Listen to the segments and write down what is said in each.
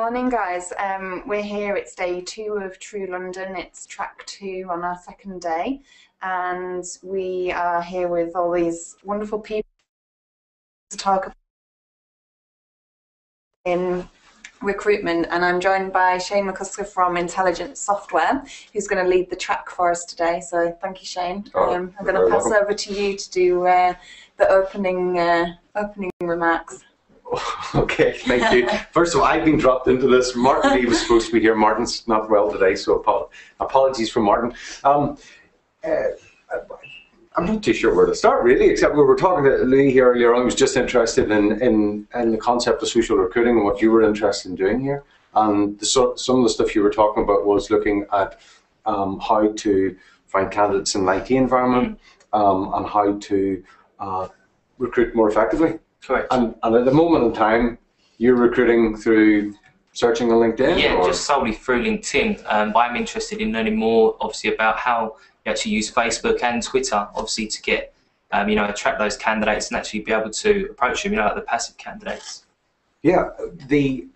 Morning, guys. We're here. It's day 2 of truLondon. It's track 2 on our second day, and we are here with all these wonderful people to talk in recruitment. And I'm joined by Shane McCusker from Intelligent Software, who's going to lead the track for us today. So thank you, Shane. I'm going to pass over to you to do the opening remarks. Okay, thank you. First of all, I've been dropped into this. Martin Lee was supposed to be here. Martin's not well today, so apologies for Martin. I'm not too sure where to start, really, except we were talking to Lee here earlier on. I was just interested in the concept of social recruiting and what you were interested in doing here. And some of the stuff you were talking about was looking at how to find candidates in an IT environment and how to recruit more effectively. Correct. And at the moment in time, you're recruiting through searching on LinkedIn? Yeah, or? Just solely through LinkedIn. But I'm interested in learning more, obviously, about how you actually use Facebook and Twitter, obviously, to get, attract those candidates and actually be able to approach them, like the passive candidates. Yeah, the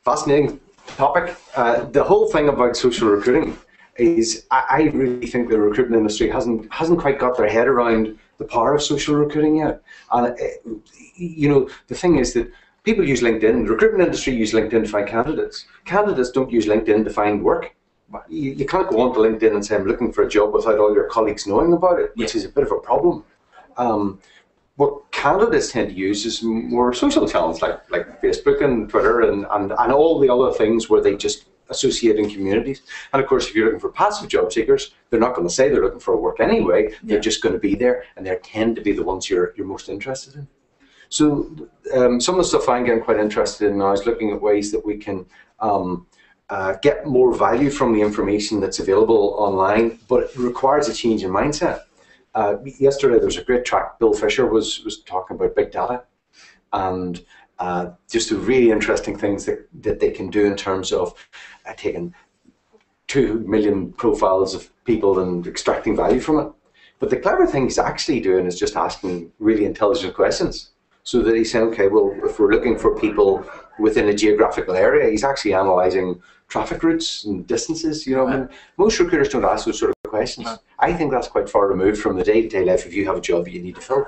fascinating topic. The whole thing about social recruiting is, I really think the recruitment industry hasn't quite got their head around the power of social recruiting yet. And the thing is that people use LinkedIn. The recruitment industry use LinkedIn to find candidates. Candidates don't use LinkedIn to find work. You can't go onto LinkedIn and say, I'm looking for a job without all your colleagues knowing about it, which is a bit of a problem. What candidates tend to use is more social channels like Facebook and Twitter and all the other things where they just associate in communities. And of course, if you're looking for passive job seekers, they're not going to say they're looking for work anyway. They're just going to be there, and they tend to be the ones you're most interested in. So some of the stuff I'm getting quite interested in now is looking at ways that we can get more value from the information that's available online, but it requires a change in mindset. Yesterday there was a great track. Bill Fisher was talking about big data and just the really interesting things that they can do in terms of taking 2 million profiles of people and extracting value from it. But the clever thing he's actually doing is just asking really intelligent questions. So that he's saying, okay, well, if we're looking for people within a geographical area, he's actually analysing traffic routes and distances. I mean, most recruiters don't ask those sort of questions. I think that's quite far removed from the day-to-day life if you have a job you need to fill.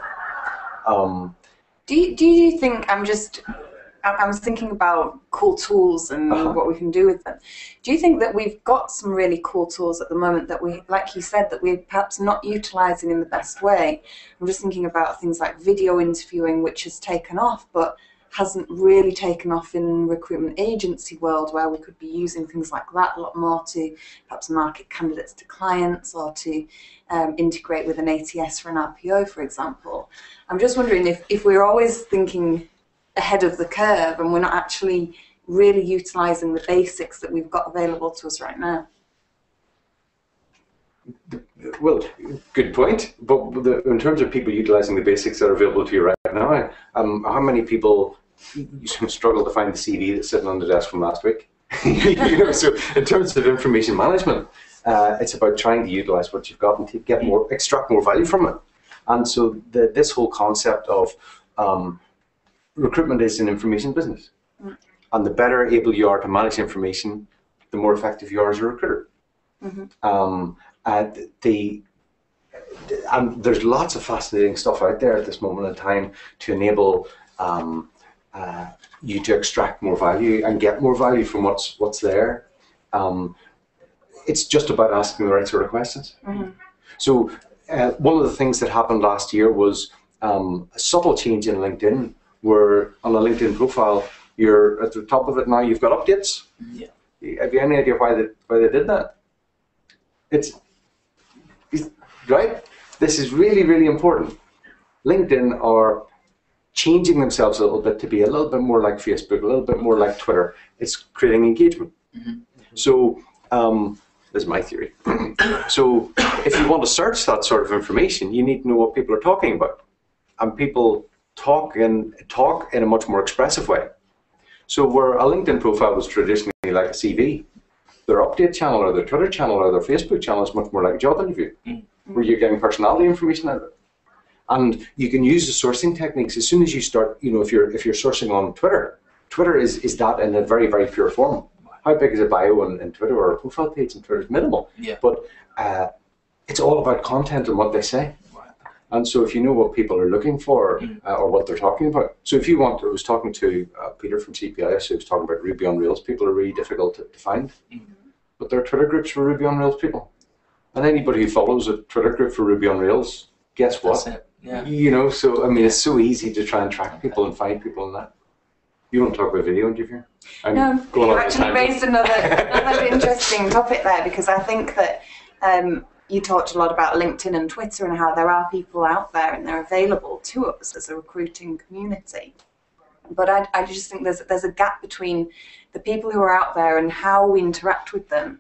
Do you think, I was thinking about cool tools and what we can do with them. Do you think that we've got some really cool tools at the moment that we, like you said, that we're perhaps not utilising in the best way? I'm just thinking about things like video interviewing, which has taken off, but hasn't really taken off in recruitment agency world, where we could be using things like that a lot more to perhaps market candidates to clients or to integrate with an ATS for an RPO, for example. I'm just wondering if we're always thinking ahead of the curve and we're not actually really utilising the basics that we've got available to us right now. Well, good point. But in terms of people utilising the basics that are available to you right now, how many people struggle to find the CV that's sitting on the desk from last week? So in terms of information management, it's about trying to utilise what you've got and to get extract more value from it. And so this whole concept of recruitment is an information business. And the better able you are to manage information, the more effective you are as a recruiter. And there's lots of fascinating stuff out there at this moment in time to enable you to extract more value and get more value from what's there. It's just about asking the right sort of questions. So one of the things that happened last year was a subtle change in LinkedIn, where on a LinkedIn profile, you're at the top of it now, you've got updates. Have you any idea why they did that? It's right? This is really, really important. LinkedIn are changing themselves a little bit to be a little bit more like Facebook, a little bit more like Twitter. It's creating engagement. So this is my theory. So if you want to search that sort of information, you need to know what people are talking about. And people talk in a much more expressive way. So where a LinkedIn profile was traditionally like a CV, their update channel or their Twitter channel or their Facebook channel is much more like a job interview, where you're getting personality information out of it. And you can use the sourcing techniques as soon as you start, if you're sourcing on Twitter, Twitter is that in a very, very pure form. How big is a bio in Twitter or a profile page in Twitter? Is minimal. Yeah. But it's all about content and what they say. And so if you know what people are looking for or what they're talking about. So if you want, I was talking to Peter from CPIS who was talking about Ruby on Rails. People are really difficult to find. But there are Twitter groups for Ruby on Rails people. And anybody who follows a Twitter group for Ruby on Rails, guess what? That's it. Yeah. You know, so I mean, it's so easy to try and track people and find people in that. You want to talk about video interview? No, you actually raised another interesting topic there, because I think that you talked a lot about LinkedIn and Twitter and how there are people out there and they're available to us as a recruiting community. But I just think there's a gap between the people who are out there and how we interact with them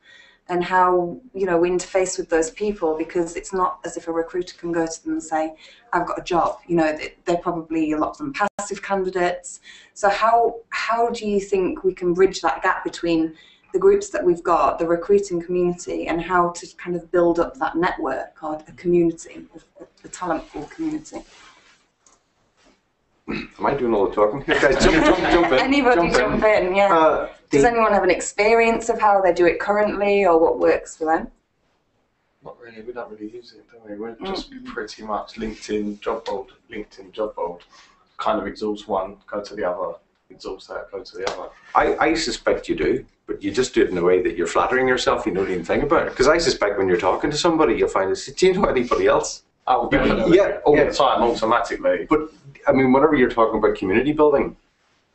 and how, you know, we interface with those people, because it's not as if a recruiter can go to them and say, I've got a job. You know, they're probably, a lot of them, passive candidates. So how do you think we can bridge that gap between the groups that we've got, the recruiting community, and how to kind of build up that network or a community, a talent pool community? Am I doing all the talking? Guys, jump in. Anybody jump in, yeah. Does anyone have an experience of how they do it currently or what works for them? Not really. We don't really use it, do we? We're just pretty much LinkedIn job board. Kind of exhaust one, go to the other. Exhaust that, go to the other. I suspect you do, but you just do it in a way that you're flattering yourself. You don't even think about it. Because I suspect when you're talking to somebody, you'll find, do you know anybody else? Oh, definitely. Yeah, all the time, automatically. But I mean, whenever you're talking about community building,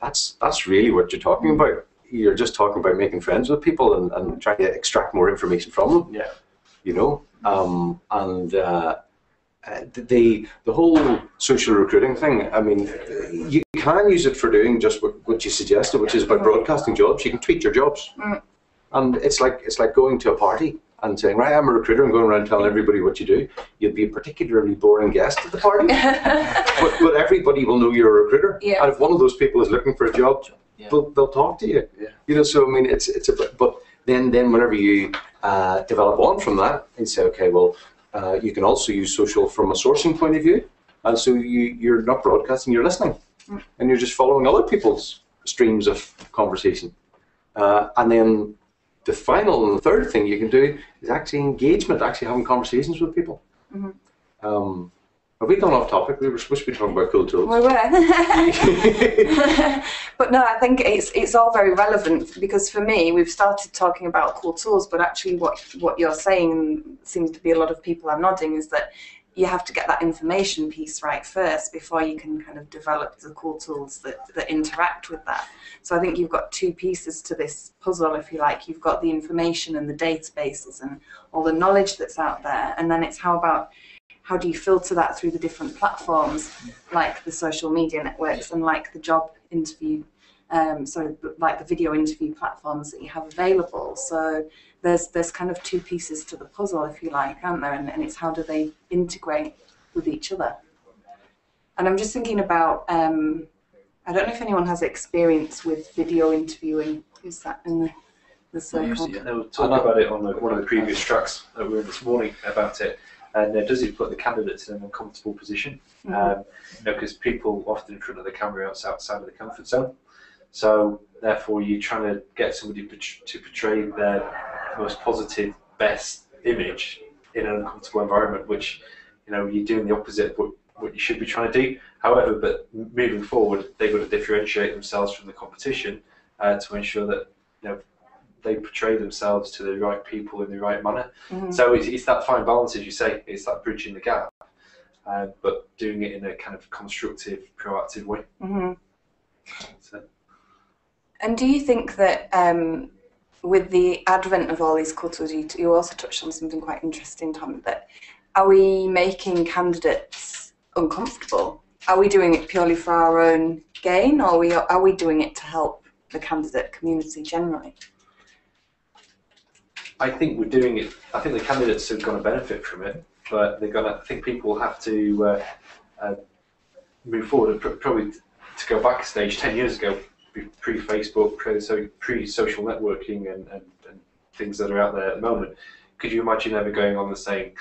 that's really what you're talking about. You're just talking about making friends with people and trying to extract more information from them. Yeah. You know, the whole social recruiting thing. I mean, you can use it for doing just what you suggested, which is about broadcasting jobs. You can tweet your jobs, and it's like going to a party and saying, right, I'm a recruiter, I'm going around telling everybody what you do. You'd be a particularly boring guest at the party, but everybody will know you're a recruiter. Yeah. And if one of those people is looking for a job, they'll talk to you. Yeah. You know, so I mean, it's a bit, but then whenever you develop on from that, you say, okay, well, you can also use social from a sourcing point of view, and so you're not broadcasting, you're listening, and you're just following other people's streams of conversation, and then the final and the third thing you can do is actually engagement, actually having conversations with people. Have we gone off topic? We were supposed to be talking about cool tools. We were. But no, I think it's all very relevant, because for me, we've started talking about cool tools, but actually what you're saying, and seems to be a lot of people are nodding, is that you have to get that information piece right first before you can kind of develop the cool tools that interact with that. So I think you've got two pieces to this puzzle, if you like. You've got the information and the databases and all the knowledge that's out there, and then it's how do you filter that through the different platforms, like the social media networks and like the job interview, like the video interview platforms that you have available. So there's kind of two pieces to the puzzle, if you like, aren't there? And it's how do they integrate with each other. And I'm just thinking about, I don't know if anyone has experience with video interviewing. Is that in the circle? They were talking about it on one of the previous tracks that we were in this morning about it. And does it put the candidates in an uncomfortable position? You know, because people often in front of the camera outside of the comfort zone. So therefore, you're trying to get somebody to portray their most positive, best image in an uncomfortable environment, which, you know, you're doing the opposite of what you should be trying to do. However, but moving forward, they've got to differentiate themselves from the competition to ensure that, you know, they portray themselves to the right people in the right manner. So it's that fine balance, as you say, it's that bridging the gap, but doing it in a kind of constructive, proactive way. So. And do you think that with the advent of all these cool tools, you also touched on something quite interesting, Tom, that are we making candidates uncomfortable? Are we doing it purely for our own gain, or are we doing it to help the candidate community generally? I think we're doing it. I think the candidates are going to benefit from it, but they're going to. I think people have to move forward. Probably to go back a stage 10 years ago, pre-Facebook, pre-social networking, and things that are out there at the moment. Could you imagine ever going on and saying,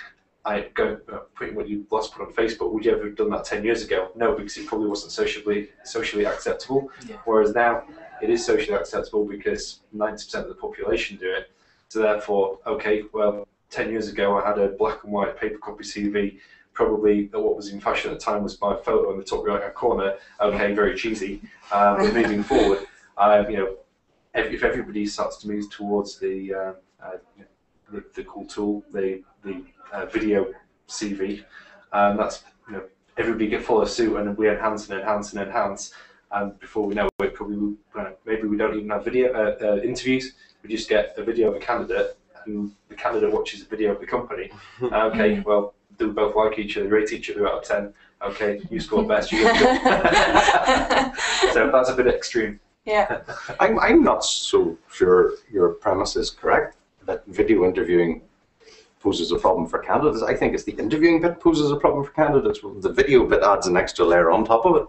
putting what you last put on Facebook? Would you ever have done that 10 years ago? No, because it probably wasn't socially acceptable. Yeah. Whereas now, it is socially acceptable because 90% of the population do it. So therefore, okay, well, 10 years ago I had a black and white paper copy CV. Probably what was in fashion at the time was my photo in the top right hand corner. Okay, very cheesy. But moving forward, you know, if everybody starts to move towards the cool tool, the video CV, that's, you know, everybody get follow suit, and we enhance and enhance and enhance, and before we know it, probably maybe we don't even have video interviews. We just get a video of a candidate, and the candidate watches a video of the company. Okay, well, do we both like each other, rate each other out of 10? Okay, you score best. You get so that's a bit extreme. Yeah. I'm not so sure your premise is correct, that video interviewing poses a problem for candidates. I think it's the interviewing bit poses a problem for candidates. The video bit adds an extra layer on top of it.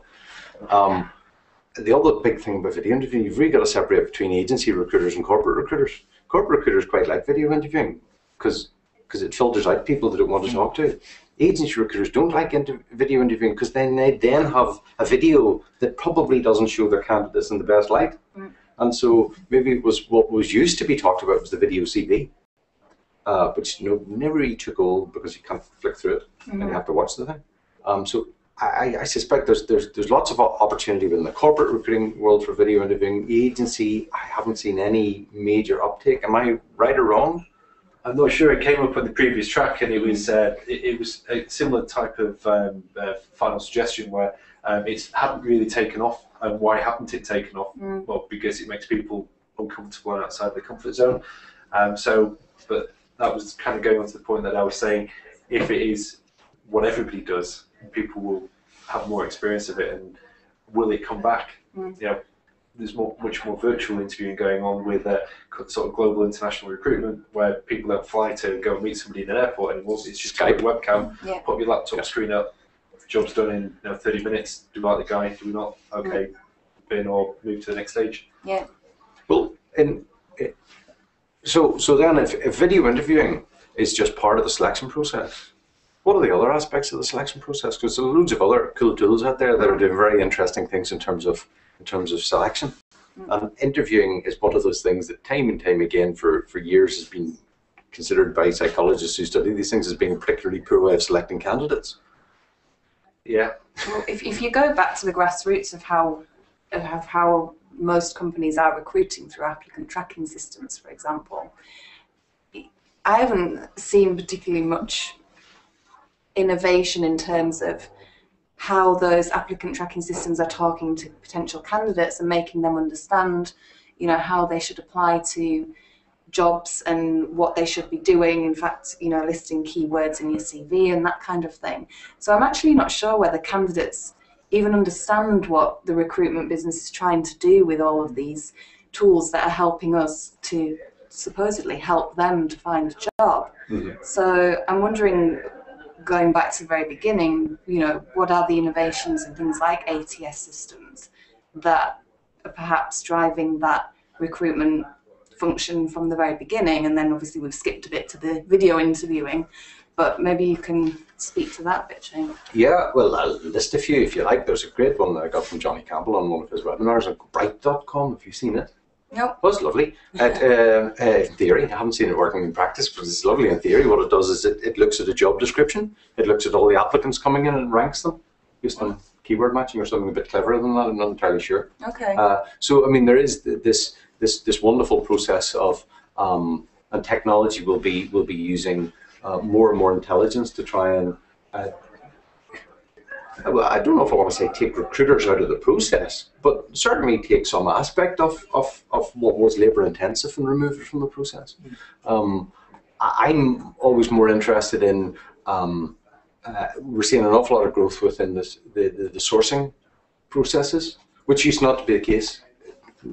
The other big thing about video interviewing, you've really got to separate between agency recruiters and corporate recruiters. Corporate recruiters quite like video interviewing because it filters out people they don't want to talk to. Agency recruiters don't like video interviewing because then they have a video that probably doesn't show their candidates in the best light. And so maybe it was what was used to be talked about was the video CV, which, you know, never really took hold because you can't flick through it and you have to watch the thing. So I suspect there's lots of opportunity within the corporate recruiting world for video interviewing. The agency, I haven't seen any major uptake. Am I right or wrong? I'm not sure. It came up on the previous track, and it was a similar type of final suggestion where it hadn't really taken off. And why hadn't it taken off? Well, because it makes people uncomfortable and outside their comfort zone. But that was kind of going on to the point that I was saying, if it is what everybody does, people will have more experience of it, and will it come back? You know, there's much more virtual interviewing going on with sort of global international recruitment, where people don't fly to go and meet somebody in an airport anymore. It's just Skype, webcam, put your laptop screen up, job's done in 30 minutes. Do we like the guy? Do we not? Okay, bin or move to the next stage. Yeah. Well, so then if video interviewing is just part of the selection process, what are the other aspects of the selection process? Because there are loads of other cool tools out there that are doing very interesting things in terms of selection. And interviewing is one of those things that time and time again for years has been considered by psychologists who study these things as being a particularly poor way of selecting candidates. Yeah. Well, if you go back to the grassroots of how most companies are recruiting through applicant tracking systems, for example, I haven't seen particularly much innovation in terms of how those applicant tracking systems are talking to potential candidates and making them understand, you know, how they should apply to jobs and what they should be doing. In fact, you know, listing keywords in your CV and that kind of thing. So I'm actually not sure whether candidates even understand what the recruitment business is trying to do with all of these tools that are helping us to supposedly help them to find a job. So I'm wondering, going back to the very beginning, you know, what are the innovations in things like ATS systems that are perhaps driving that recruitment function from the very beginning? And then obviously we've skipped a bit to the video interviewing, but maybe you can speak to that a bit, Shane. Yeah, well, I'll list a few if you like. There's a great one that I got from Johnny Campbell on one of his webinars at bright.com. Have you seen it? No. Well, it's lovely. In theory, I haven't seen it working in practice, but it's lovely in theory. What it does is it looks at a job description, it looks at all the applicants coming in and ranks them based on keyword matching or something a bit cleverer than that. I'm not entirely sure. Okay. So, I mean, there is this wonderful process of, and technology will be using more and more intelligence to try and, well, I don't know if I want to say take recruiters out of the process, but certainly take some aspect of what was labour intensive and remove it from the process. I'm always more interested in, we're seeing an awful lot of growth within the sourcing processes, which used not to be the case.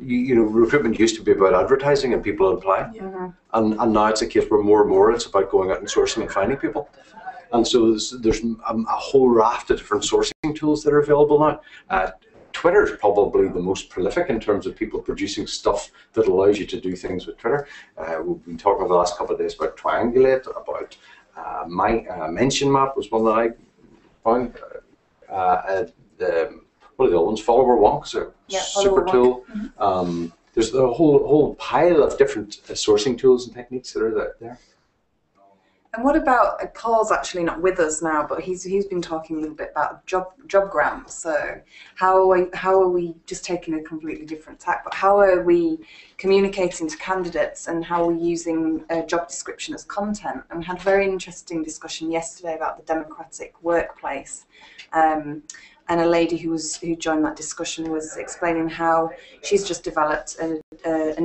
You know, recruitment used to be about advertising and people applying, and now it's a case where more and more it's about going out and sourcing and finding people. And so there's a whole raft of different sourcing tools that are available now. Twitter is probably the most prolific in terms of people producing stuff that allows you to do things with Twitter. We've been talking over the last couple of days about Triangulate, about my Mention Map was one that I found. what are the other ones? Follower Wonks, a super tool. There's a whole pile of different sourcing tools and techniques that are there. And what about Paul's actually not with us now, but he's been talking a little bit about jobgram. So how are we just taking a completely different tack? But how are we communicating to candidates, and how are we using a job description as content? And we had a very interesting discussion yesterday about the democratic workplace. And a lady who joined that discussion was explaining how she's just developed an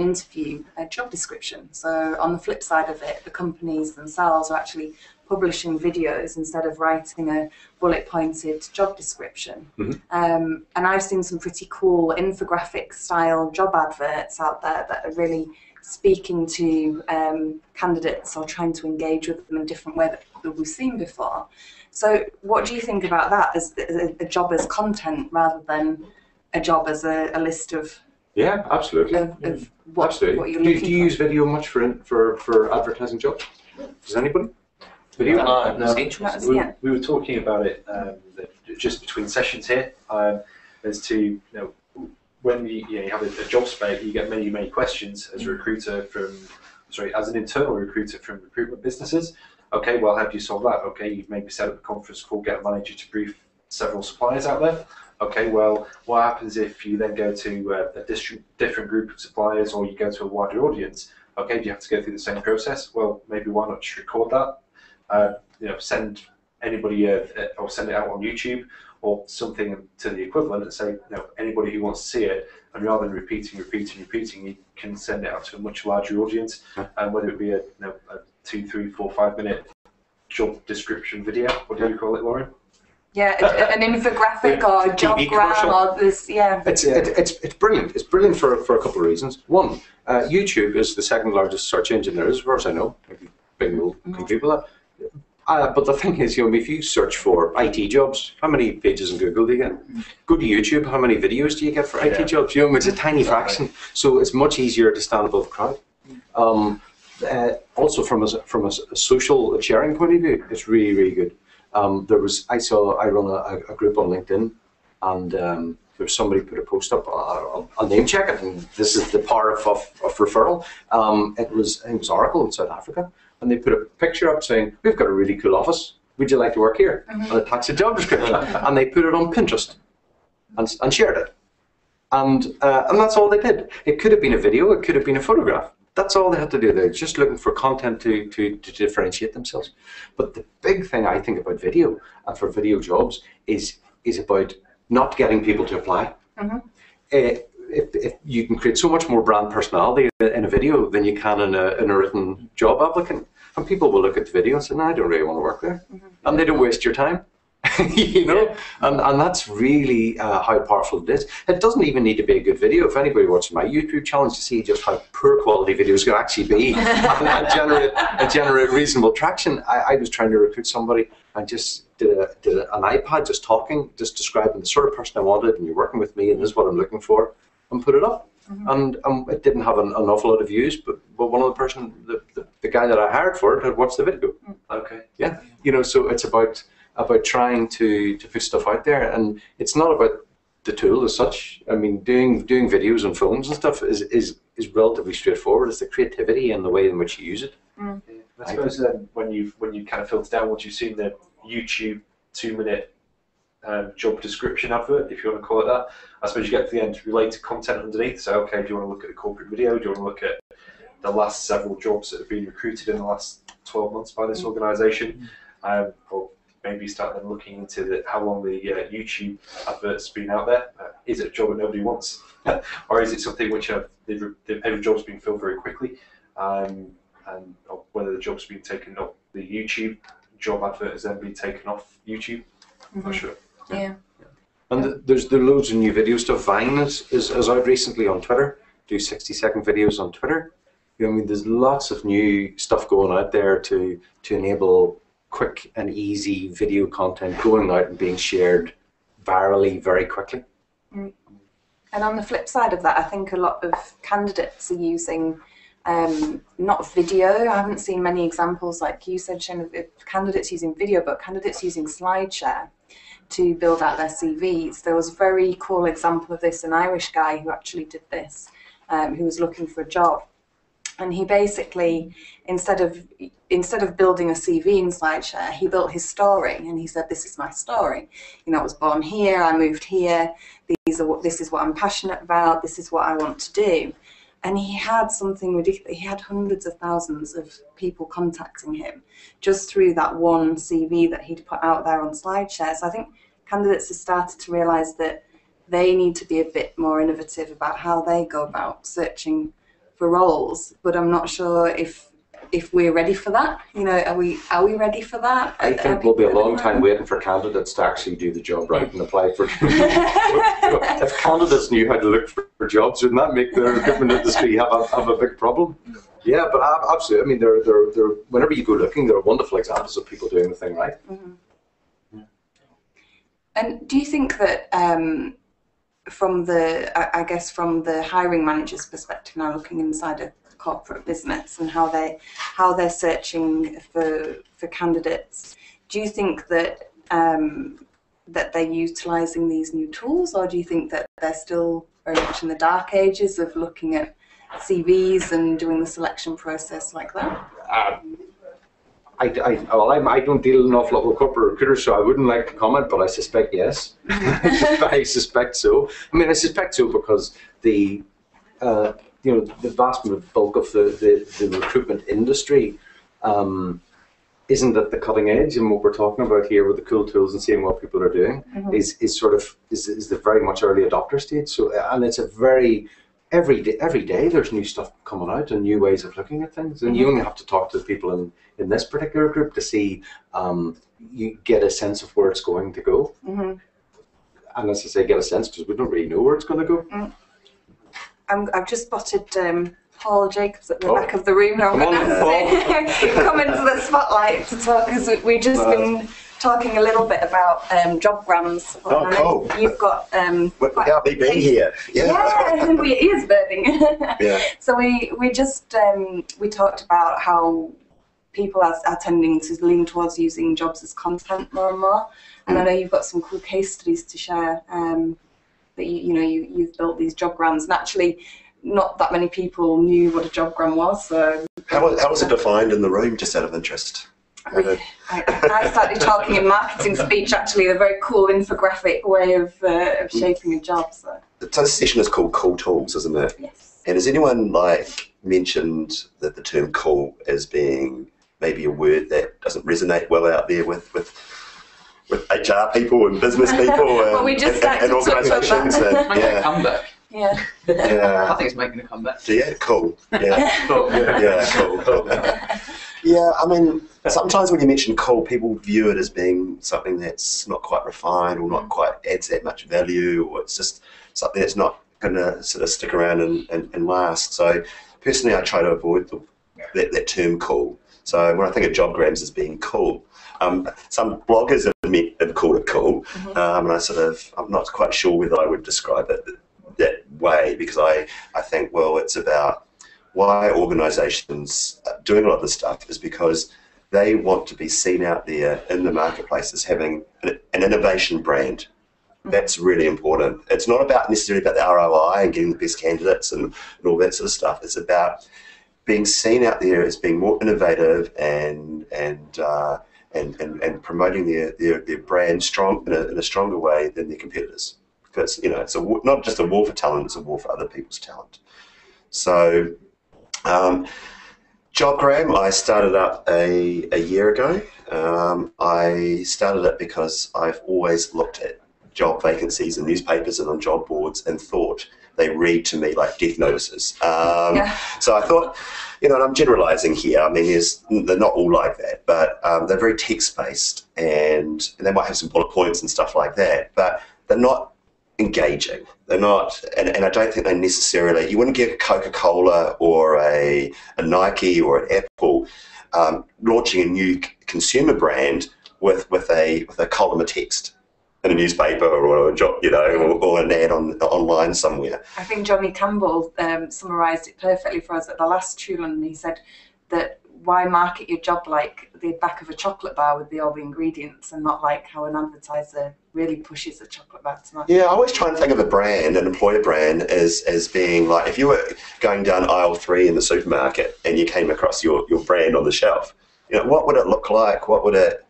interview, a job description. So on the flip side of it, the companies themselves are actually publishing videos instead of writing a bullet-pointed job description. And I've seen some pretty cool infographic-style job adverts out there that are really speaking to candidates or trying to engage with them in a different way that we've seen before. So what do you think about that as a job as content rather than a job as a list of absolutely what you're looking do you use video much for advertising jobs? Does anybody? Video? No. We were talking about it just between sessions here, as to when you have a job spec, you get many questions as a recruiter as an internal recruiter from recruitment businesses. Okay, well, how do you solve that? Okay, you've maybe set up a conference call, get a manager to brief several suppliers out there. Okay, well, what happens if you then go to a different group of suppliers, or you go to a wider audience? Okay, do you have to go through the same process? Well, maybe why not just record that? Send anybody or send it out on YouTube or something to the equivalent, and say, anybody who wants to see it, and rather than repeating, you can send it out to a much larger audience, and whether it be a 2, 3, 4, 5 minute job description video. What do you call it, Lauren? Yeah, an infographic or a jobgram or this. It's brilliant. It's brilliant for a couple of reasons. One, YouTube is the second largest search engine there is, as far as I know. Maybe Bing will confirm that. But the thing is, if you search for IT jobs, how many pages in Google do you get? Go to YouTube, how many videos do you get for IT jobs? It's a tiny fraction, so it's much easier to stand above the crowd. Also, from a social sharing point of view, it's really good. I run a group on LinkedIn, and there was somebody put a post up. I'll name check it, and this is the power of referral. It was Oracle in South Africa, and they put a picture up saying, "We've got a really cool office. Would you like to work here?" And attach a job description, and they put it on Pinterest and shared it, and that's all they did. It could have been a video, it could have been a photograph. That's all they had to do. They're just looking for content to differentiate themselves. But the big thing I think about video and for video jobs is about not getting people to apply. If you can create so much more brand personality in a video than you can in a written job applicant, and people will look at the video and say, "No, I don't really want to work there," and they don't waste your time. And that's really how powerful it is. It doesn't even need to be a good video. If anybody watches my YouTube challenge to see just how poor quality videos can actually be and generate reasonable traction, I was trying to recruit somebody and just did an iPad just talking, just describing the sort of person I wanted, and you're working with me, and this is what I'm looking for, and put it up. And it didn't have an awful lot of views, but one of the guy that I hired for it had watched the video. Okay. Yeah. So it's about trying to put stuff out there, and it's not about the tool as such. I mean, doing videos on phones and stuff is relatively straightforward. It's the creativity and the way in which you use it. I suppose then when you kind of filter down, once you've seen the YouTube 2-minute job description advert, if you want to call it that, I suppose you get to the end, related content underneath. So, okay, do you want to look at the corporate video? Do you want to look at the last several jobs that have been recruited in the last 12 months by this organisation? Or maybe start then looking into how long the YouTube advert's been out there. Is it a job that nobody wants? Or is it something which every job's been filled very quickly? And whether the job's been taken off the YouTube job advert has then been taken off YouTube? I'm not sure. Yeah. And there's loads of new video stuff. Vine is out recently on Twitter. Do 60-second videos on Twitter. There's lots of new stuff going out there to enable quick and easy video content going out and being shared virally very quickly. And on the flip side of that, I think a lot of candidates are using not video. I haven't seen many examples like you said, Shane, of candidates using video, but candidates using Slideshare. to build out their CVs. There was a very cool example of this, an Irish guy who actually did this, who was looking for a job. And he basically, instead of building a CV in Slideshare, he built his story, and he said, "This is my story. You know, I was born here, I moved here. This is what I'm passionate about. This is what I want to do." And he had something ridiculous. He had hundreds of thousands of people contacting him just through that one CV that he'd put out there on Slideshare. So I think candidates have started to realise that they need to be a bit more innovative about how they go about searching for roles, but I'm not sure if we're ready for that. You know, are we ready for that? I think we'll be a long time waiting for candidates to actually do the job right and apply for if candidates knew how to look for jobs, wouldn't that make the recruitment industry have a big problem? Yeah, but absolutely. I mean, they're whenever you go looking, there are wonderful examples of people doing the thing right. Mm-hmm. And do you think that from the hiring manager's perspective now, looking inside a corporate business and how they're searching for candidates, do you think that that they're utilising these new tools, or do you think that they're still very much in the dark ages of looking at CVs and doing the selection process like that? I don't deal an awful lot with corporate recruiters, so I wouldn't like to comment, but I suspect yes. I suspect so. I mean, I suspect so because the vast bulk of the recruitment industry isn't at the cutting edge, and what we're talking about here with the cool tools and seeing what people are doing is the very much early adopter stage. So, and it's a very every day there's new stuff coming out and new ways of looking at things, and you only have to talk to the people in this particular group to see you get a sense of where it's going to go. And as I say, get a sense because we don't really know where it's going to go. I've just spotted Paul Jacobs at the back of the room now. Come into the spotlight to talk, because we've just been talking a little bit about jobgrams. Oh, cool. You've got without me being here. Yeah, it is burning. Yeah. So we just we talked about how people are tending to lean towards using jobs as content more and more, and I know you've got some cool case studies to share. That you've built these jobgrams, and actually not that many people knew what a jobgram was. So how was it defined in the room, just out of interest? I started talking in marketing speech, actually, a very cool infographic way of shaping a job. So this session is called Cool Tools, isn't it? Yes. And has anyone mentioned that the term cool as being maybe a word that doesn't resonate well out there with HR people and business people and organisations? A comeback. Yeah. I think it's making a comeback. Yeah, cool. Yeah. Cool. Yeah, cool. Yeah, I mean, sometimes when you mention cool, people view it as being something that's not quite refined or not quite adds that much value, or it's just something that's not going to sort of stick around and last. So personally, I try to avoid that term cool. So when I think of jobgrams as being cool, some bloggers have called it cool, and I'm not quite sure whether I would describe it that way, because I think, well, it's about why organisations are doing a lot of this stuff is because they want to be seen out there in the marketplace as having an innovation brand. That's really important. It's not necessarily about the ROI and getting the best candidates and all that sort of stuff. It's about being seen out there as being more innovative and promoting their brand in a stronger way than their competitors. Because it's not just a war for talent; it's a war for other people's talent. So, Jobgram, I started up a year ago. I started it because I've always looked at job vacancies in newspapers and on job boards and thought they read to me like death notices. So I thought, and I'm generalising here. I mean, they're not all like that, but they're very text-based, and they might have some bullet points and stuff like that, but they're not engaging. They're not, and I don't think they necessarily, you wouldn't get a Coca-Cola or a Nike or an Apple launching a new consumer brand with a column of text in a newspaper or a job, or an ad online somewhere. I think Johnny Campbell summarised it perfectly for us at the last truLondon. He said that why market your job like the back of a chocolate bar with all the ingredients, and not like how an advertiser really pushes a chocolate bar to market? Yeah, I always try and think of a brand, an employer brand, as being like, if you were going down aisle 3 in the supermarket and you came across your brand on the shelf, you know, what would it look like? What would it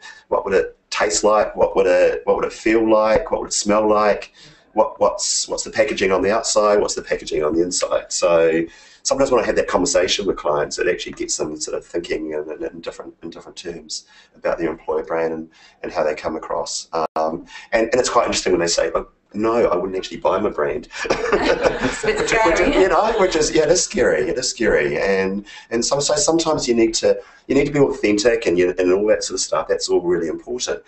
taste like? What would it feel like? What would it smell like? What's the packaging on the outside? What's the packaging on the inside? So sometimes when I have that conversation with clients, it actually gets them sort of thinking in different terms about their employer brand and how they come across. And it's quite interesting when they say, "Oh, no, I wouldn't actually buy my brand." It's a bit scary. Which is it is scary. It is scary, and so sometimes you need to be authentic and all that sort of stuff. That's all really important.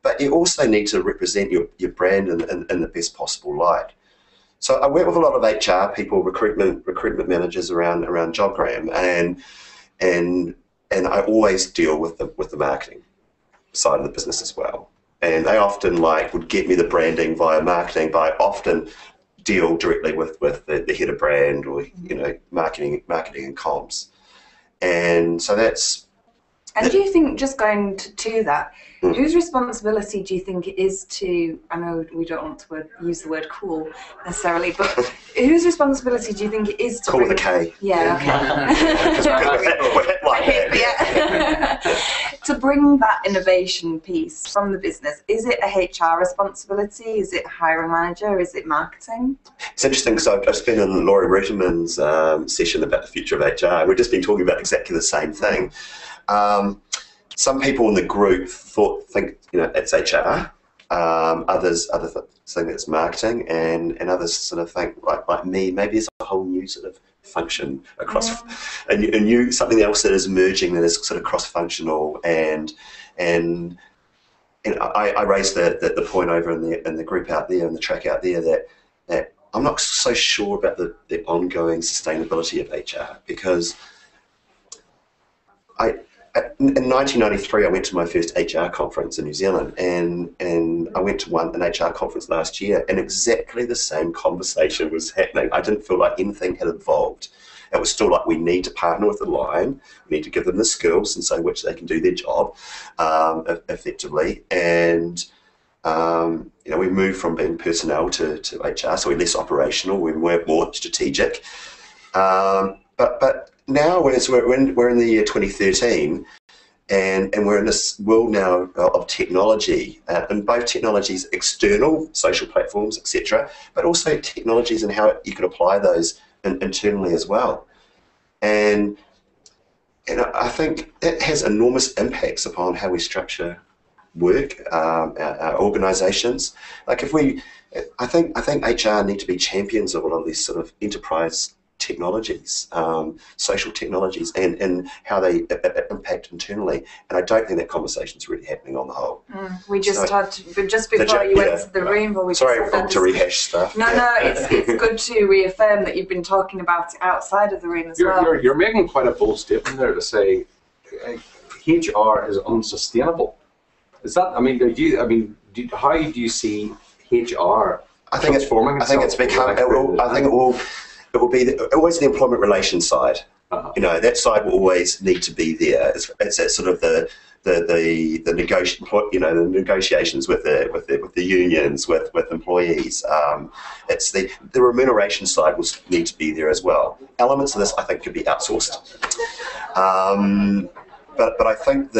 But you also need to represent your brand in the best possible light. So I work with a lot of HR people, recruitment managers around Jobgram, and I always deal with the marketing side of the business as well. And they often would get me the branding via marketing, but I often deal directly with the head of brand or marketing and comms. And so that's. And do you think, just going to that, whose responsibility do you think it is to, I know we don't want to use the word cool necessarily, but whose responsibility do you think it is to cool with a K? Yeah, okay. Yeah. To bring that innovation piece from the business, is it a HR responsibility? Is it a hiring manager? Is it marketing? It's interesting because I've just been in Laurie Ruterman's session about the future of HR, and we've just been talking about exactly the same thing. Some people in the group think it's HR. Others think it's marketing, and others sort of think like me. Maybe it's a whole new sort of function across a new something else that is emerging that is sort of cross-functional. And I raised the point over in the group out there, in the track out there, that I'm not so sure about the ongoing sustainability of HR, because in 1993, I went to my first HR conference in New Zealand, and I went to an HR conference last year, and exactly the same conversation was happening. I didn't feel like anything had evolved. It was still like, we need to partner with the line, we need to give them the skills and so which they can do their job effectively. And we moved from being personnel to HR, so we're less operational, we're more strategic. But now, we're in the year 2013, and we're in this world now of technology, and both technologies, external, social platforms, etc., but also technologies and how you can apply those internally as well. And I think that has enormous impacts upon how we structure work, our organisations. I think HR need to be champions of a lot of these sort of enterprise technologies, social technologies, and how they impact internally. And I don't think that conversation is really happening on the whole. We just just before you went to the room, but sorry to rehash stuff. No, it's good to reaffirm that you've been talking about it outside of the room as well. You're making quite a bold statement there to say HR is unsustainable. Is that? How do you see HR transforming itself? It will be always the employment relations side. That side will always need to be there. It's that sort of the negotiations with the unions, with employees. It's the remuneration side will need to be there as well. Elements of this, I think, could be outsourced. But I think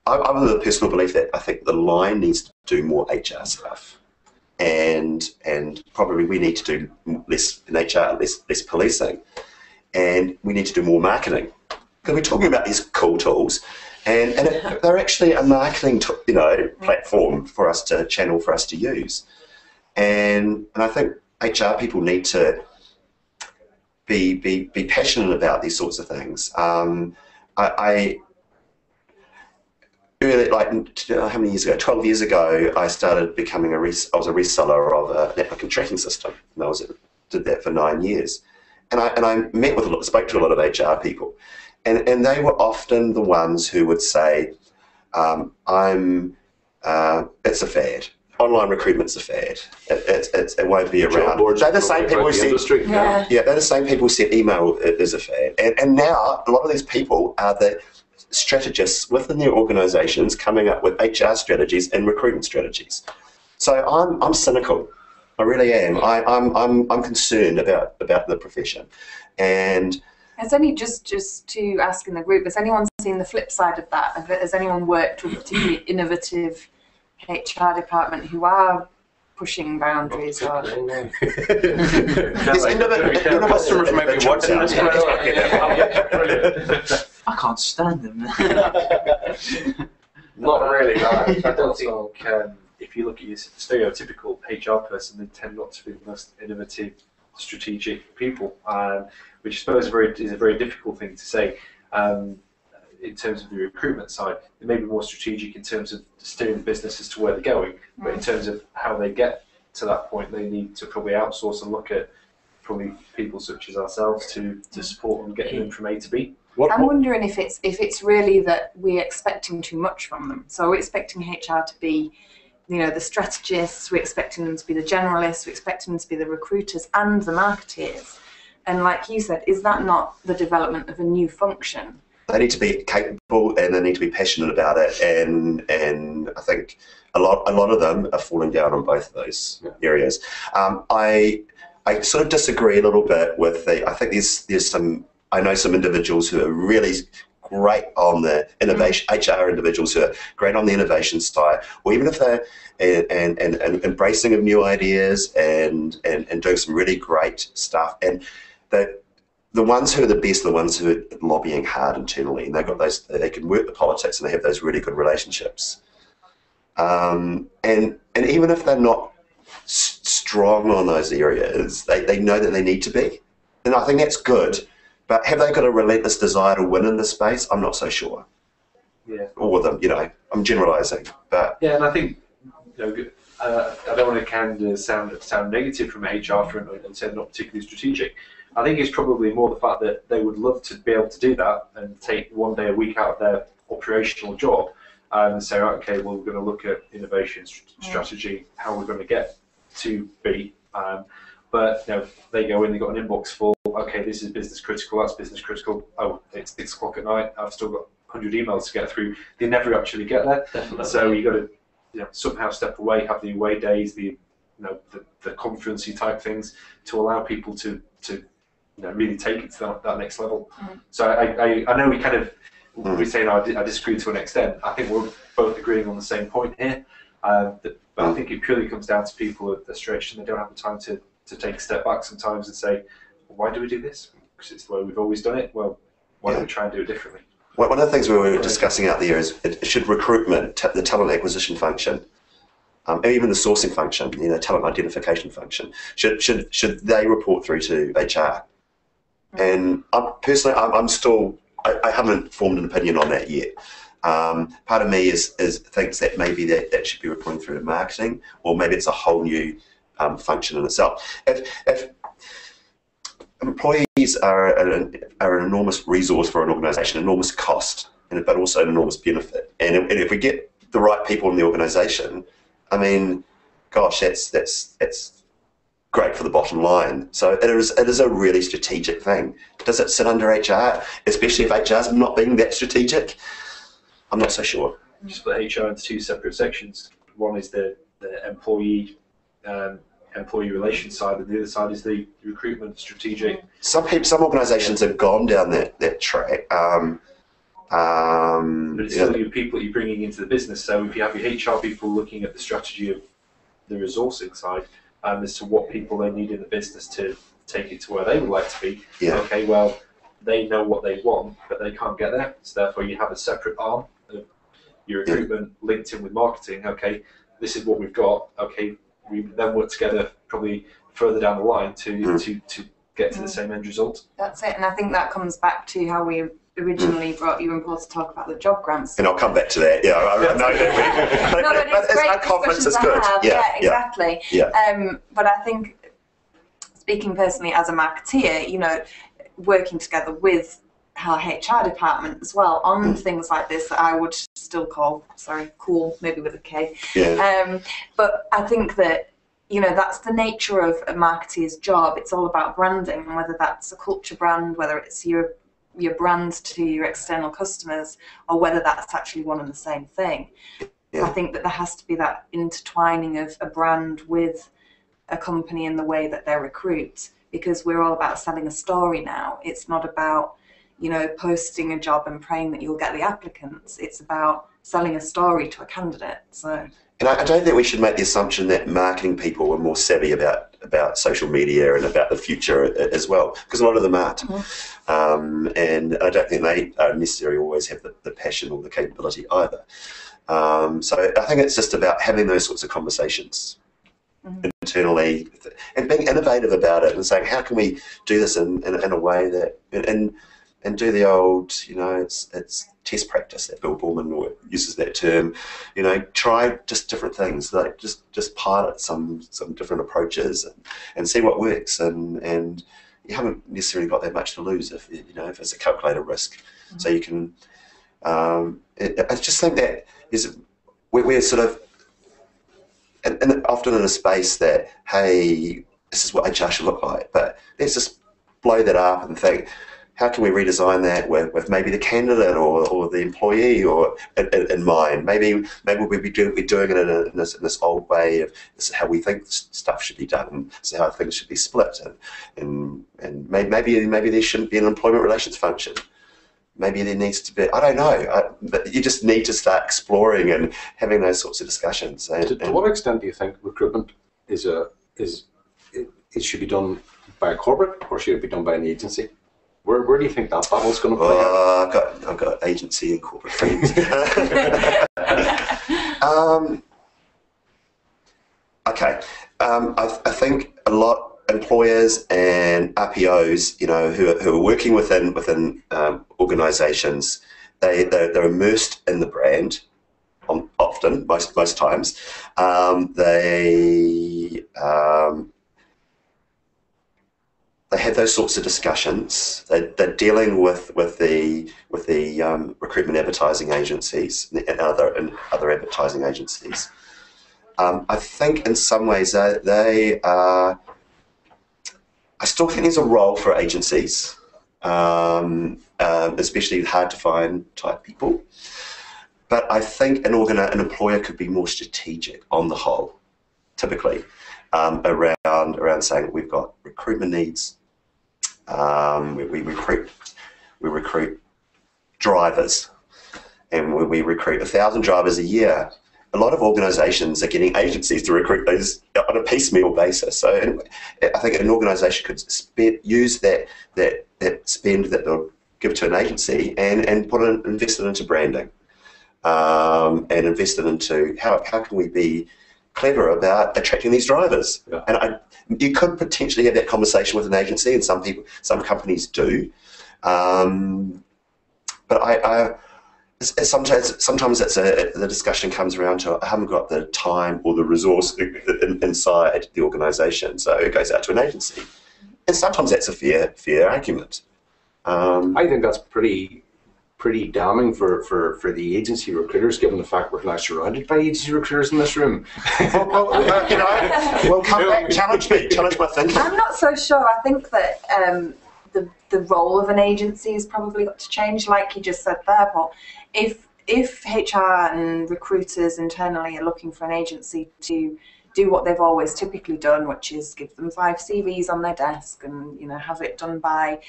I'm of the personal belief that I think the line needs to do more HR stuff. And probably we need to do less in HR, less policing, and we need to do more marketing, because we're talking about these cool tools, and they're actually a marketing platform for us to channel, for us to use, and I think HR people need to be passionate about these sorts of things. Early, how many years ago? 12 years ago, I started becoming I was a reseller of an applicant tracking system, and I did that for 9 years. And I spoke to a lot of HR people, and they were often the ones who would say, "It's a fad. online recruitment's a fad. It won't be around. They're the same people who said, they're the same people who said email is a fad. And now a lot of these people are the strategists within their organisations coming up with HR strategies and recruitment strategies. So I'm cynical. I really am. I'm concerned about the profession. And has any just to ask in the group, has anyone seen the flip side of that? Has anyone worked with a particularly innovative HR department who are pushing boundaries? Or... Customers might be watching this. I can't stand them. Not really, no. I don't think if you look at your stereotypical HR person, they tend not to be the most innovative, strategic people, which I suppose is a very difficult thing to say. In terms of the recruitment side, they may be more strategic in terms of steering the business as to where they're going, but in terms of how they get to that point, they need to probably outsource and look at probably people such as ourselves to support them getting them from A to B. I'm wondering if it's really that we're expecting too much from them. So we're expecting HR to be, the strategists, we're expecting them to be the generalists, we're expecting them to be the recruiters and the marketeers. And like you said, is that not the development of a new function? They need to be capable and they need to be passionate about it, and I think a lot of them are falling down on both of those areas. I sort of disagree a little bit with I think there's some. I know some individuals who are really great on the innovation, HR individuals who are great on the innovation side, or even if they're and embracing of new ideas and doing some really great stuff. And the ones who are the best are the ones who are lobbying hard internally, and they've got those. They can work the politics, and they have those really good relationships. And even if they're not strong on those areas, they know that they need to be, and I think that's good. But have they got a relentless desire to win in this space? I'm not so sure. Yeah. All of them, I'm generalising, but yeah, and I think I don't want to kind of sound negative from HR front and say not particularly strategic. I think it's probably more the fact that they would love to be able to do that and take one day a week out of their operational job and say, okay, well, we're going to look at innovation strategy, how we're going to get to B. But they go in, they've got an inbox full. Okay, this is business critical. That's business critical. Oh, it's 6 o'clock at night. I've still got 100 emails to get through. They never actually get there. Definitely. So you got to somehow step away, have the away days, the conferencey type things to allow people to really take it to that next level. So I know we kind of we're saying I disagree to an extent. I think we're both agreeing on the same point here. But I think it purely comes down to people who are stretched and they don't have the time to take a step back sometimes and say, well, why do we do this? Because it's the way we've always done it. Well, why don't we try and do it differently? One of the things we were discussing out there is should recruitment, the talent acquisition function, and even the sourcing function, talent identification function, should they report through to HR? And personally, I haven't formed an opinion on that yet. Part of me thinks that maybe that should be reporting through to marketing, or maybe it's a whole new function in itself. If employees are an enormous resource for an organisation, enormous cost, but also an enormous benefit. And if we get the right people in the organisation, I mean, gosh, that's great for the bottom line. So it is a really strategic thing. Does it sit under HR, especially if HR is not being that strategic? I'm not so sure. You split HR into two separate sections. One is the employee relations side, and the other side is the recruitment strategic. Some organisations have gone down that track. But it's still your people that you're bringing into the business. So if you have your HR people looking at the strategy of the resourcing side, as to what people they need in the business to take it to where they would like to be. Yeah. Okay, well, they know what they want, but they can't get there. So therefore, you have a separate arm of your recruitment linked in with marketing. Okay, this is what we've got. Okay, we then work together probably further down the line to get to the same end result. That's it, and I think that comes back to how we originally brought you on board to talk about the job grants. And I'll come back to that. Yeah, I know that. No, but it's great our conference is discussions good. to have. Yeah, exactly. Yeah. But I think, speaking personally as a marketeer, working together with our HR department as well on things like this that I would still call, cool, maybe with a K. Yeah. But I think that, you know, that's the nature of a marketeer's job. It's all about branding, and whether that's a culture brand, whether it's your brand to your external customers, or whether that's actually one and the same thing. Yeah. I think that there has to be that intertwining of a brand with a company in the way that they recruit, because we're all about selling a story now. It's not about, you know, posting a job and praying that you'll get the applicants. It's about selling a story to a candidate. So. And I don't think we should make the assumption that marketing people are more savvy about social media and about the future as well, because a lot of them aren't. And I don't think they necessarily always have the passion or the capability either. So I think it's just about having those sorts of conversations internally and being innovative about it and saying, how can we do this in a way that, and do the old, you know, it's test practice that Bill Borman uses that term, you know, try just different things, like just pilot some different approaches and see what works, and you haven't necessarily got that much to lose if it's a calculated risk. So you can, I just think that we're sort of often in a space that, hey, this is what HR should look like, but let's just blow that up and think, how can we redesign that with maybe the candidate or the employee or in mind? Maybe we'd be doing it in this old way of this is how we think stuff should be done. This is how things should be split, and maybe there shouldn't be an employment relations function. Maybe there needs to be. I don't know. But you just need to start exploring and having those sorts of discussions. To what extent do you think recruitment it should be done by a corporate, or should it be done by an agency? Where do you think that battle's going to play out? I've got agency and corporate friends. Okay. I think a lot employers and RPOs, you know, who are working within organisations, they're immersed in the brand. Often, most times, they have those sorts of discussions. They're dealing with the recruitment advertising agencies and other advertising agencies. I think in some ways they are. I still think there's a role for agencies, especially hard to find type people. But I think an employer could be more strategic on the whole, typically, around saying we've got recruitment needs. We recruit drivers, and we recruit 1,000 drivers a year. A lot of organisations are getting agencies to recruit those on a piecemeal basis. So I think an organisation could use that spend that they'll give to an agency and invest it into branding, and invest it into how can we be clever about attracting these drivers. Yeah. And you could potentially have that conversation with an agency, and some companies do. But sometimes the discussion comes around to I haven't got the time or the resource inside the organisation, so it goes out to an agency. And sometimes that's a fair argument. I think that's pretty damning for the agency recruiters, given the fact we're now surrounded by agency recruiters in this room. Well, come back, challenge my thinking. I'm not so sure. I think that the role of an agency has probably got to change, like you just said there, Paul. If HR and recruiters internally are looking for an agency to do what they've always typically done, which is give them 5 CVs on their desk and have it done by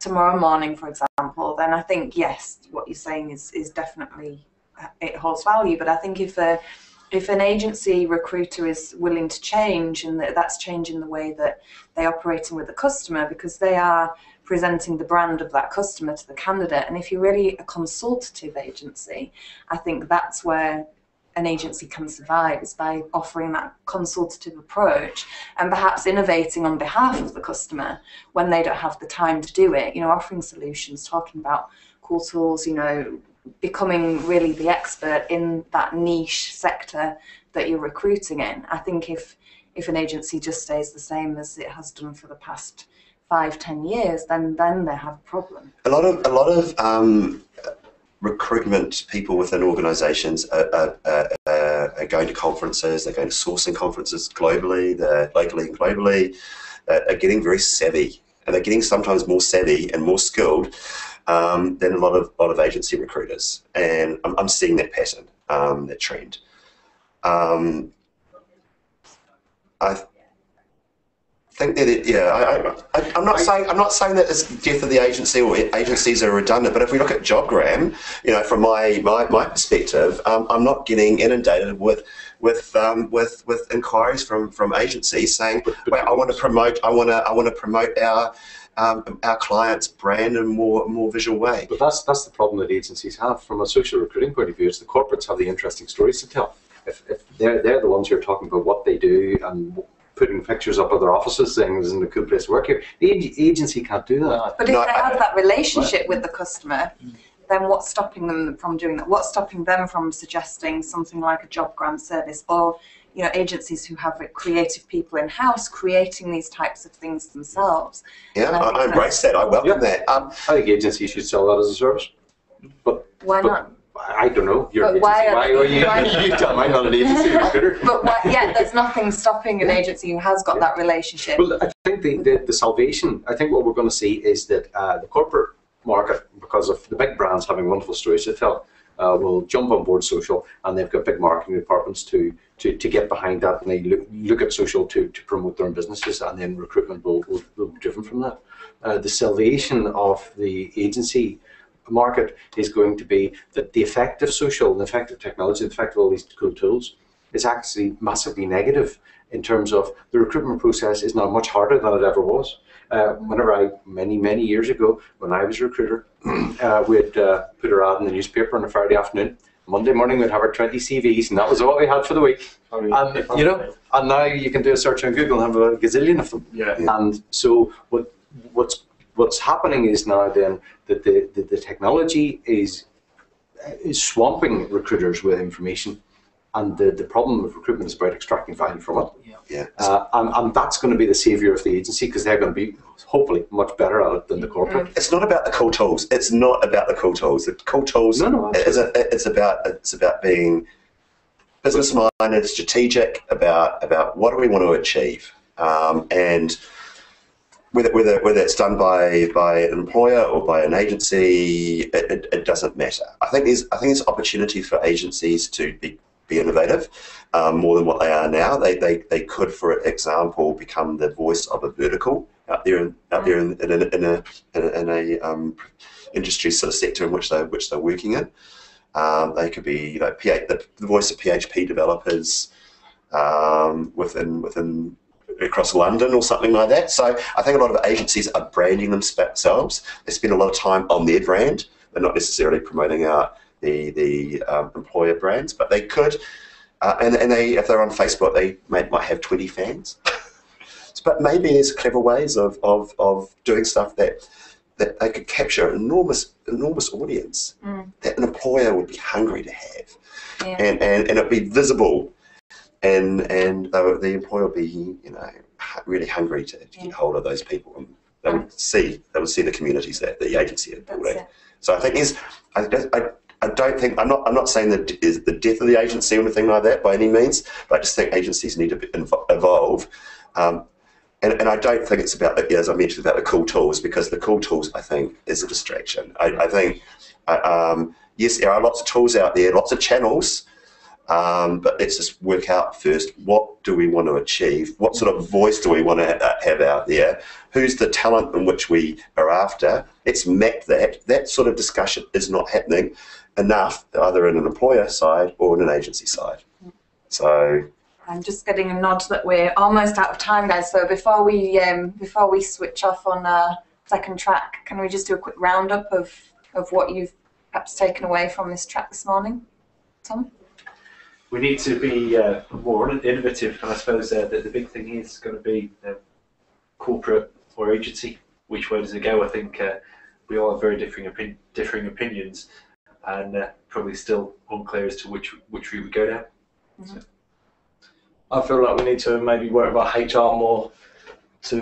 tomorrow morning, for example, then I think, yes, what you're saying is definitely, it holds value. But I think if an agency recruiter is willing to change, and that's changing the way that they're operating with the customer, because they are presenting the brand of that customer to the candidate, and if you're really a consultative agency, I think that's where an agency can survive, is by offering that consultative approach and perhaps innovating on behalf of the customer when they don't have the time to do it, offering solutions, talking about cool tools, becoming really the expert in that niche sector that you're recruiting in. I think if an agency just stays the same as it has done for the past 5-10 years, then they have a problem. A lot of recruitment people within organisations are going to conferences. They're going to sourcing conferences globally, locally and globally. Are getting very savvy, and they're getting sometimes more savvy and more skilled than a lot of agency recruiters. And I'm seeing that pattern, that trend. I think that I'm not saying that it's death of the agency or agencies are redundant, but if we look at JobGram, from my perspective, I'm not getting inundated with inquiries from agencies saying, well, I want to promote our client's brand in a more visual way. But that's the problem that agencies have from a social recruiting point of view. Is the corporates have the interesting stories to tell. If they're the ones who are talking about what they do and putting pictures up of their offices saying this isn't a cool place to work here, the agency can't do that. But if they have that relationship with the customer, then what's stopping them from doing that? What's stopping them from suggesting something like a JobGram service, or agencies who have creative people in house creating these types of things themselves? Yeah, I embrace that. I welcome that. I think agencies should sell that as a service. But why not? I don't know. Why are you? You tell me. I'm not an agency recruiter. But there's nothing stopping an agency who has got that relationship. Well, I think the salvation. I think what we're going to see is that the corporate market, because of the big brands having wonderful stories to tell, will jump on board social, and they've got big marketing departments to get behind that, and they look at social to promote their own businesses, and then recruitment will be driven from that. The salvation of the agency market is going to be that the effect of social, the effect of technology, the effect of all these cool tools is actually massively negative in terms of the recruitment process is now much harder than it ever was. Whenever many years ago, when I was a recruiter, we'd put our ad in the newspaper on a Friday afternoon. Monday morning we'd have our 20 CVs, and that was all we had for the week. And now you can do a search on Google and have a gazillion of them. Yeah. And so what's happening is now then that the technology is swamping recruiters with information, and the problem with recruitment is about extracting value from it. Yeah. And that's going to be the saviour of the agency, because they're going to be hopefully much better at it than the corporate. It's not about the cool tools. It's not about the cool tools. The cool tools. It's about being business-minded, strategic about what do we want to achieve, and whether it's done by an employer or by an agency, it doesn't matter. I think there's opportunity for agencies to be innovative, more than what they are now. They could, for example, become the voice of a vertical out there in a industry sort of sector in which they're working in. They could be the voice of PHP developers within across London or something like that. So I think a lot of agencies are branding themselves. They spend a lot of time on their brand. They're not necessarily promoting out the employer brands, but they could, and they, if they're on Facebook, they might have 20 fans. But maybe there's clever ways of doing stuff that they could capture an enormous audience that an employer would be hungry to have, and it'd be visible. And the employer would be, really hungry to get hold of those people, and they would see the communities that the agency had built. So I think I don't think I'm not saying that is the death of the agency or anything like that by any means, but I just think agencies need to evolve. And I don't think it's about, as I mentioned, about the cool tools, because the cool tools, I think, is a distraction. I think yes, there are lots of tools out there, lots of channels. But let's just work out first, what do we want to achieve? What sort of voice do we want to have out there? Who's the talent in which we are after? Let's map that. That sort of discussion is not happening enough, either in an employer side or in an agency side. So I'm just getting a nod that we're almost out of time, guys. So before we switch off on our second track, can we just do a quick roundup of what you've perhaps taken away from this track this morning, Tom? We need to be more innovative, and I suppose the big thing is going to be corporate or agency. Which way does it go? I think we all have very differing opinions, and probably still unclear as to which route we go down. Mm-hmm. I feel like we need to maybe work with our HR more to